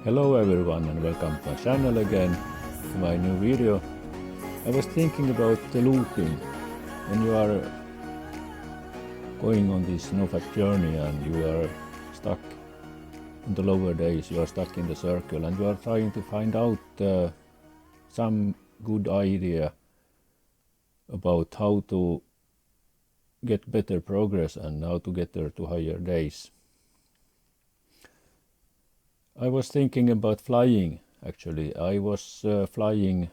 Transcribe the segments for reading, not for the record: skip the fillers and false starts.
Hello everyone and welcome to my channel again, to my new video. I was thinking about the looping. When you are going on this NoFap journey and you are stuck in the lower days, you are stuck in the circle and you are trying to find out some good idea about how to get better progress and how to get there to higher days. I was thinking about flying, actually. I was flying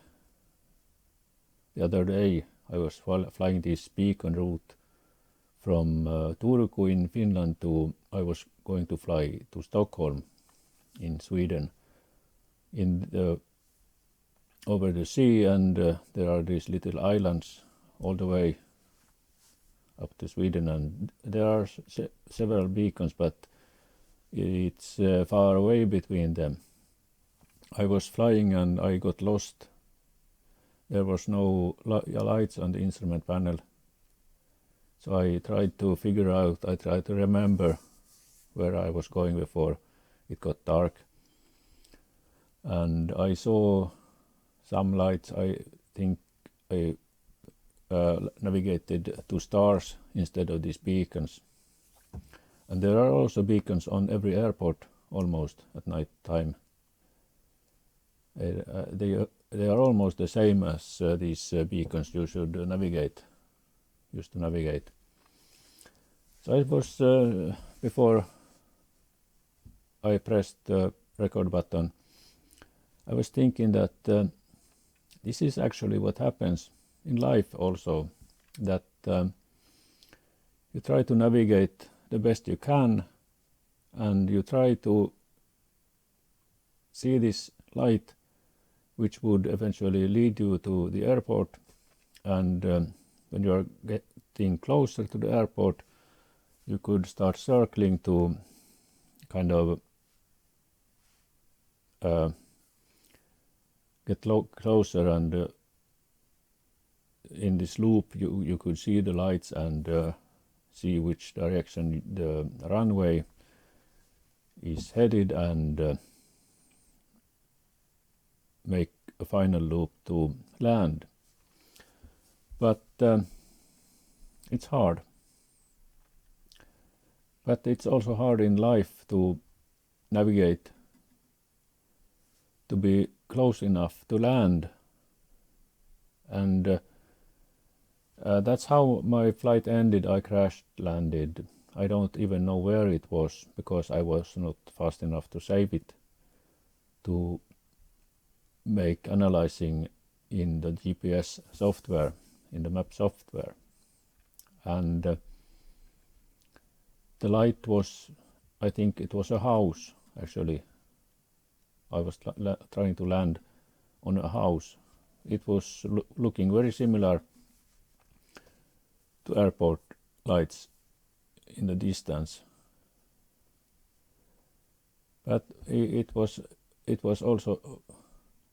the other day. I was flying this beacon route from Turku in Finland to, I was going to fly to Stockholm in Sweden, over the sea, and there are these little islands all the way up to Sweden, and there are several beacons, but it's far away between them. I was flying and I got lost. There was no lights on the instrument panel. So I tried to figure out, I tried to remember where I was going before it got dark. And I saw some lights. I think I navigated to stars instead of these beacons. And there are also beacons on every airport almost at night time. They are almost the same as these beacons you should used to navigate. So it was before I pressed the record button, I was thinking that this is actually what happens in life also, that you try to navigate the best you can, and you try to see this light which would eventually lead you to the airport, and when you are getting closer to the airport you could start circling to kind of get closer, and in this loop you could see the lights and see which direction the runway is headed, and make a final loop to land. But it's hard. But it's also hard in life to navigate, to be close enough to land, and that's how my flight ended. I crash landed. I don't even know where it was because I was not fast enough to save it, to make analyzing in the GPS software, in the map software. And the light was, I think it was a house actually. I was trying to land on a house. It was looking very similar to airport lights in the distance, but it was also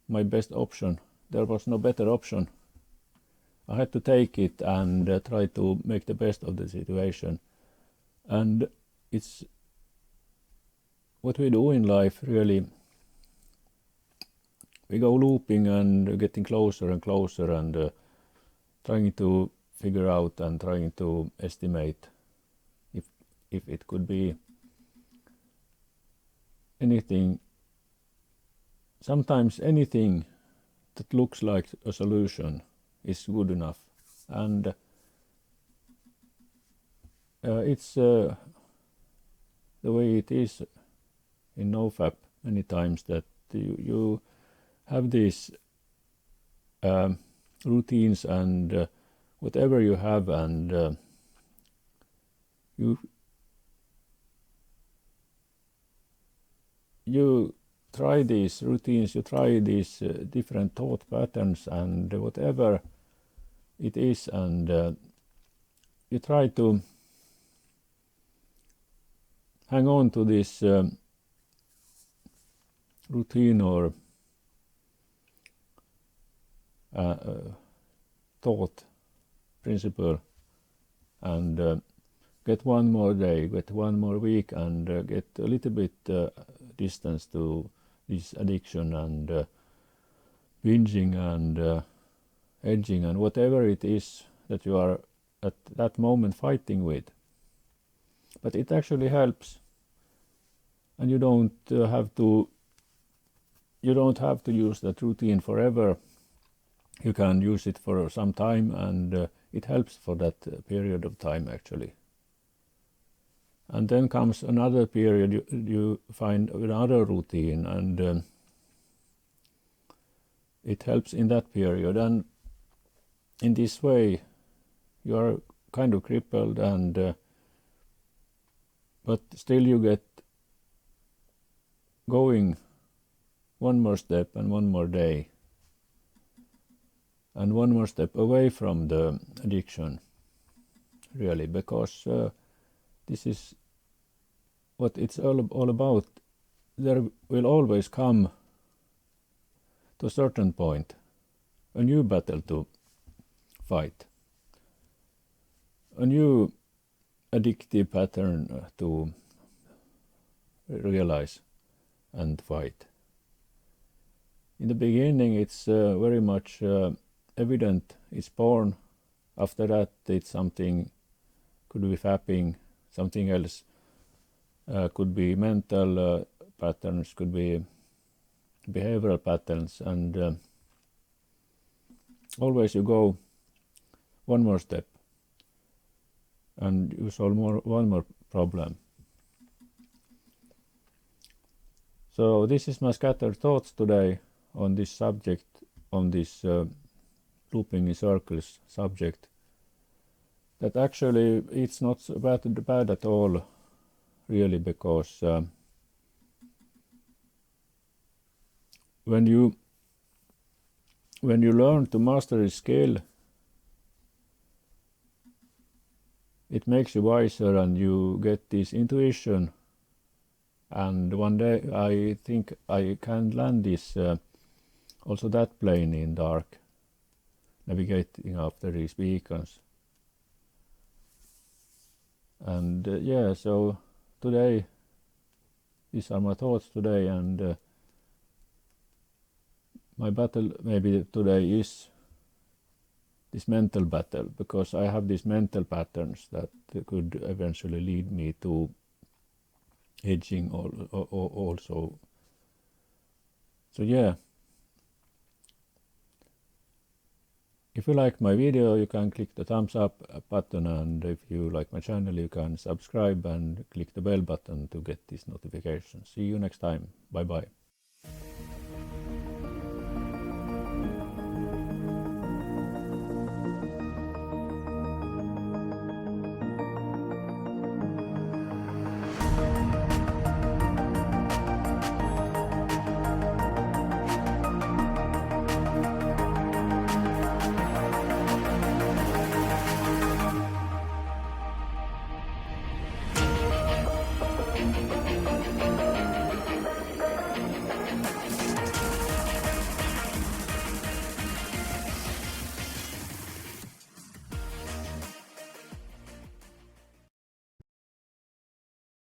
my best option. There was no better option. I had to take it and try to make the best of the situation, and it's what we do in life really. We go looping and getting closer and closer, and trying to figure out and trying to estimate if it could be anything. Sometimes anything that looks like a solution is good enough, and it's the way it is in NoFap many times, that you have these routines and whatever you have, and you try these routines, you try these different thought patterns and whatever it is, and you try to hang on to this routine or thought principle, and get one more day, get one more week, and get a little bit distance to this addiction and binging and edging and whatever it is that you are at that moment fighting with. But it actually helps, and you don't have to use that routine forever. You can use it for some time, and it helps for that period of time actually. And then comes another period, you find another routine, and it helps in that period. And in this way, you are kind of crippled, and but still you get going one more step and one more day and one more step away from the addiction, really, because this is what it's all about. There will always come, to a certain point, a new battle to fight, a new addictive pattern to realize and fight. In the beginning, it's very much evident, it's porn. After that, it's something, could be fapping, something else, could be mental patterns, could be behavioral patterns, and always you go one more step and you solve one more problem. So this is my scattered thoughts today on this subject, on this looping in circles subject, that actually it's not so bad at all, really, because when you learn to master a skill, it makes you wiser and you get this intuition. And one day I think I can land this also that plane in dark, navigating after these beacons. And yeah, so today, these are my thoughts today, and my battle maybe today is this mental battle, because I have these mental patterns that could eventually lead me to edging also. So yeah, if you like my video, you can click the thumbs up button, and if you like my channel, you can subscribe and click the bell button to get these notifications. See you next time. Bye bye.